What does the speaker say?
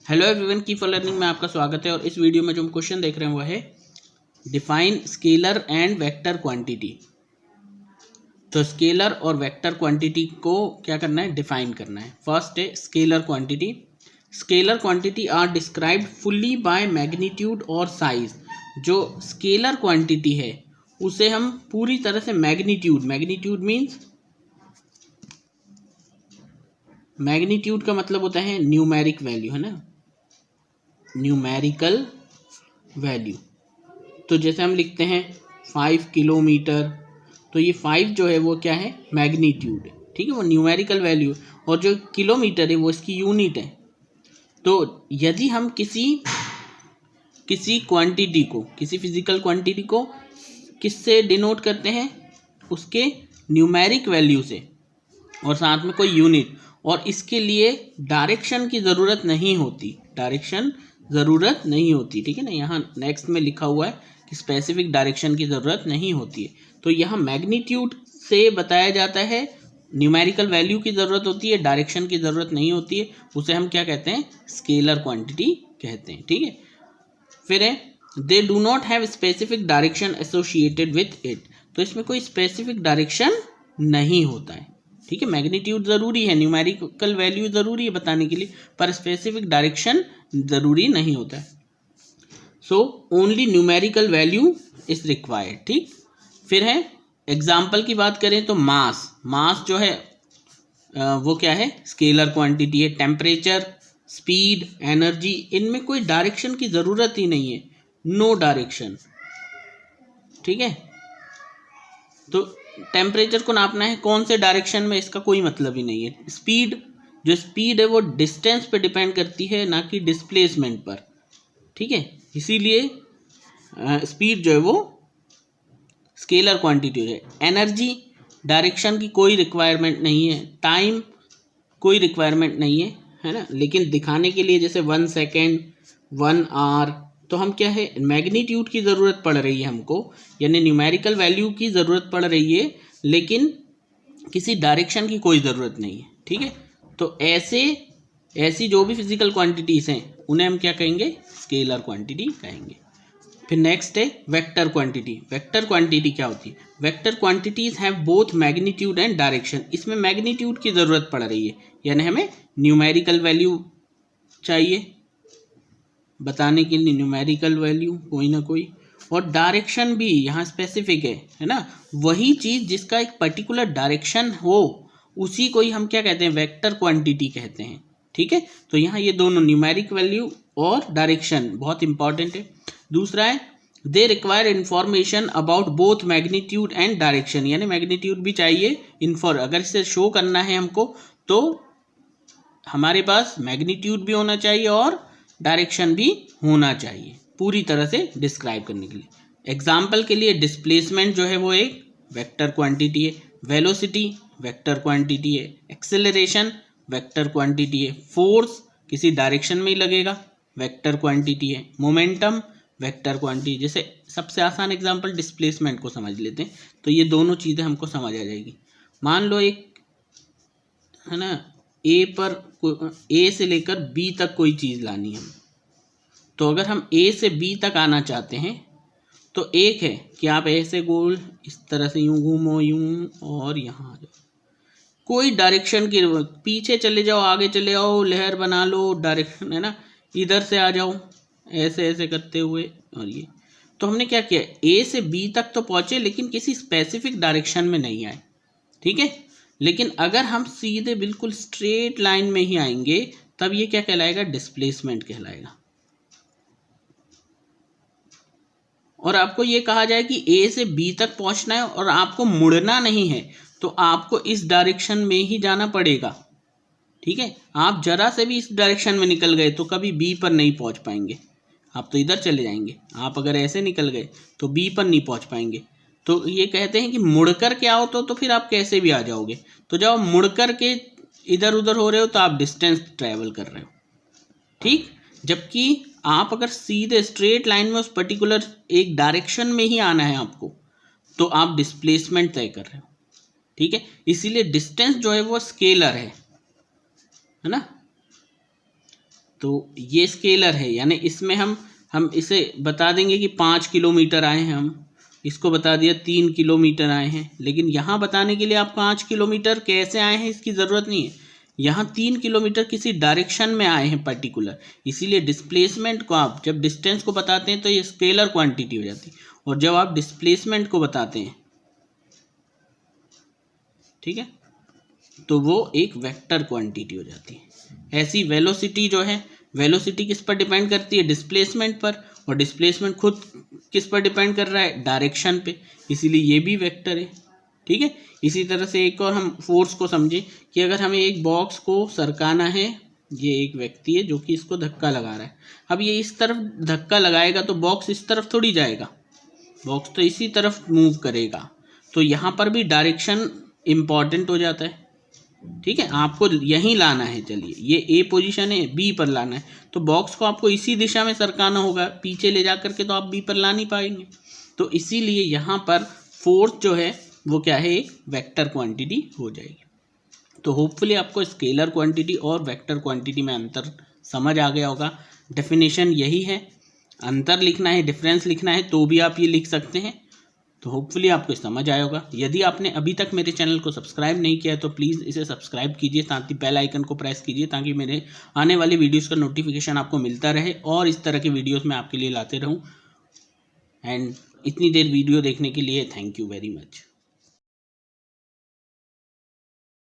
Hello everyone, keep for learning में आपका स्वागत है। और इस वीडियो में जो हम क्वेश्चन देख रहे हैं वो है define scalar and vector quantity. तो स्केलर और वेक्टर क्वांटिटी को क्या करना है, डिफाइन करना है। फर्स्ट है scalar quantity. Scalar quantity are described fully by magnitude और साइज। जो स्केलर क्वांटिटी है उसे हम पूरी तरह से मैग्नीट्यूड मीन्स, मैग्नीट्यूड का मतलब होता है न्यूमेरिक वैल्यू, है ना, न्यूमेरिकल वैल्यू। तो जैसे हम लिखते हैं 5 किलोमीटर, तो ये 5 जो है वो क्या है, मैग्नीट्यूड है, ठीक है, वो न्यूमेरिकल वैल्यू। और जो किलोमीटर है वो इसकी यूनिट है। तो यदि हम किसी क्वांटिटी को, किसी फिजिकल क्वांटिटी को किससे डिनोट करते हैं, उसके न्यूमेरिक वैल्यू से और साथ में कोई यूनिट, और इसके लिए डायरेक्शन की ज़रूरत नहीं होती, ठीक है ना। यहाँ नेक्स्ट में लिखा हुआ है कि स्पेसिफिक डायरेक्शन की ज़रूरत नहीं होती है। तो यहाँ मैग्नीट्यूड से बताया जाता है, न्यूमेरिकल वैल्यू की ज़रूरत होती है, डायरेक्शन की ज़रूरत नहीं होती है, उसे हम क्या कहते हैं, स्केलर क्वांटिटी कहते हैं, ठीक है। फिर है they do not have specific direction associated with it. तो इसमें कोई स्पेसिफिक डायरेक्शन नहीं होता है, ठीक है। मैग्नीट्यूड ज़रूरी है, न्यूमेरिकल वैल्यू ज़रूरी है बताने के लिए, पर स्पेसिफिक डायरेक्शन ज़रूरी नहीं होता है। So only numerical value is required, ठीक। फिर है एग्जाम्पल की बात करें तो मास जो है वो क्या है, स्केलर क्वांटिटी है। टेम्परेचर, स्पीड, एनर्जी, इनमें कोई डायरेक्शन की ज़रूरत ही नहीं है, नो डायरेक्शन, ठीक है। तो टेम्परेचर को नापना है कौन से डायरेक्शन में, इसका कोई मतलब ही नहीं है। स्पीड है वो डिस्टेंस पे डिपेंड करती है, ना कि डिस्प्लेसमेंट पर, ठीक है। इसीलिए स्पीड जो है वो स्केलर क्वांटिटी है। एनर्जी, डायरेक्शन की कोई रिक्वायरमेंट नहीं है। टाइम, कोई रिक्वायरमेंट नहीं है, है ना। लेकिन दिखाने के लिए जैसे 1 सेकेंड, 1 आवर, तो हम क्या है, मैग्नीट्यूड की ज़रूरत पड़ रही है हमको, यानी न्यूमेरिकल वैल्यू की ज़रूरत पड़ रही है, लेकिन किसी डायरेक्शन की कोई ज़रूरत नहीं है, ठीक है। तो ऐसी जो भी फिजिकल क्वांटिटीज़ हैं उन्हें हम क्या कहेंगे, स्केलर क्वांटिटी कहेंगे। फिर नेक्स्ट है वेक्टर क्वांटिटी। वेक्टर क्वांटिटी क्या होती है, vector quantities have both magnitude and direction. इसमें मैग्नीट्यूड की ज़रूरत पड़ रही है, यानी हमें न्यूमेरिकल वैल्यू चाहिए बताने के लिए, न्यूमेरिकल वैल्यू कोई ना कोई, और डायरेक्शन भी यहाँ स्पेसिफिक है ना। वही चीज़ जिसका एक पर्टिकुलर डायरेक्शन हो, उसी को ही हम क्या कहते हैं, वेक्टर क्वांटिटी कहते हैं, ठीक है। तो यहाँ ये दोनों न्यूमेरिक वैल्यू और डायरेक्शन बहुत इंपॉर्टेंट है। दूसरा है they require information about both magnitude and direction, यानी मैग्नीट्यूड भी चाहिए, अगर इसे शो करना है हमको तो हमारे पास मैग्नीट्यूड भी होना चाहिए और डायरेक्शन भी होना चाहिए, पूरी तरह से डिस्क्राइब करने के लिए। एग्जाम्पल के लिए डिस्प्लेसमेंट जो है वो एक वेक्टर क्वांटिटी है, वेलोसिटी वेक्टर क्वांटिटी है, एक्सेलरेशन वेक्टर क्वांटिटी है, फोर्स किसी डायरेक्शन में ही लगेगा, वेक्टर क्वांटिटी है, मोमेंटम वेक्टर क्वांटिटी। जैसे सबसे आसान एग्जांपल डिस्प्लेसमेंट को समझ लेते हैं, तो ये दोनों चीज़ें हमको समझ आ जाएगी। मान लो एक, है ना, ए से लेकर बी तक कोई चीज़ लानी है, तो अगर हम ए से बी तक आना चाहते हैं तो एक है कि आप ऐसे गोल इस तरह से यूं घूमो, यूं, और यहाँ आ जाओ, कोई डायरेक्शन की, पीछे चले जाओ, आगे चले आओ, लहर बना लो, डायरेक्शन, है ना, इधर से आ जाओ ऐसे ऐसे करते हुए। और ये तो हमने क्या किया, ए से बी तक तो पहुंचे लेकिन किसी स्पेसिफिक डायरेक्शन में नहीं आए, ठीक है। लेकिन अगर हम सीधे बिल्कुल स्ट्रेट लाइन में ही आएंगे तब ये क्या कहलाएगा, डिस्प्लेसमेंट कहलाएगा। और आपको ये कहा जाए कि ए से बी तक पहुंचना है और आपको मुड़ना नहीं है, तो आपको इस डायरेक्शन में ही जाना पड़ेगा, ठीक है। आप जरा से भी इस डायरेक्शन में निकल गए तो कभी बी पर नहीं पहुंच पाएंगे, आप तो इधर चले जाएंगे। आप अगर ऐसे निकल गए तो बी पर नहीं पहुंच पाएंगे। तो ये कहते हैं कि मुड़कर के आओ तो फिर आप कैसे भी आ जाओगे। तो जब आप मुड़कर के इधर उधर हो रहे हो तो आप डिस्टेंस ट्रैवल कर रहे हो, ठीक। जबकि आप अगर सीधे स्ट्रेट लाइन में उस पर्टिकुलर एक डायरेक्शन में ही आना है आपको, तो आप डिस्प्लेसमेंट तय कर रहे हो, ठीक है। इसीलिए डिस्टेंस जो है वो स्केलर है ना। तो ये स्केलर है, यानी इसमें हम इसे बता देंगे कि 5 किलोमीटर आए हैं, हम इसको बता दिया 3 किलोमीटर आए हैं। लेकिन यहाँ बताने के लिए आप 5 किलोमीटर कैसे आए हैं इसकी ज़रूरत नहीं है, यहाँ 3 किलोमीटर किसी डायरेक्शन में आए हैं पर्टिकुलर, इसीलिए डिस्प्लेसमेंट को आप जब डिस्टेंस को बताते हैं तो ये स्केलर क्वांटिटी हो जाती है, और जब आप डिस्प्लेसमेंट को बताते हैं, ठीक है, तो वो एक वेक्टर क्वांटिटी हो जाती है। ऐसी वेलोसिटी जो है, वेलोसिटी किस पर डिपेंड करती है, डिस्प्लेसमेंट पर, और डिस्प्लेसमेंट खुद किस पर डिपेंड कर रहा है, डायरेक्शन पे, इसीलिए ये भी वेक्टर है, ठीक है। इसी तरह से एक और हम फोर्स को समझें कि अगर हमें एक बॉक्स को सरकाना है, ये एक व्यक्ति है जो कि इसको धक्का लगा रहा है, अब ये इस तरफ धक्का लगाएगा तो बॉक्स इस तरफ थोड़ी जाएगा, बॉक्स तो इसी तरफ मूव करेगा, तो यहाँ पर भी डायरेक्शन इम्पॉर्टेंट हो जाता है, ठीक है। आपको यहीं लाना है, चलिए ये ए पोजीशन है, बी पर लाना है, तो बॉक्स को आपको इसी दिशा में सरकाना होगा, पीछे ले जा करके तो आप बी पर ला नहीं पाएंगे, तो इसीलिए यहाँ पर फोर्स जो है वो क्या है, एक वेक्टर क्वांटिटी हो जाएगी। तो होपफुली आपको स्केलर क्वांटिटी और वेक्टर क्वांटिटी में अंतर समझ आ गया होगा। डेफिनेशन यही है, अंतर लिखना है, डिफरेंस लिखना है तो भी आप ये लिख सकते हैं। तो होपफुली आपको समझ आया होगा। यदि आपने अभी तक मेरे चैनल को सब्सक्राइब नहीं किया है तो प्लीज़ इसे सब्सक्राइब कीजिए, साथ ही बेल आइकन को प्रेस कीजिए ताकि मेरे आने वाले वीडियोस का नोटिफिकेशन आपको मिलता रहे और इस तरह के वीडियोस मैं आपके लिए लाते रहूं। एंड इतनी देर वीडियो देखने के लिए थैंक यू वेरी मच।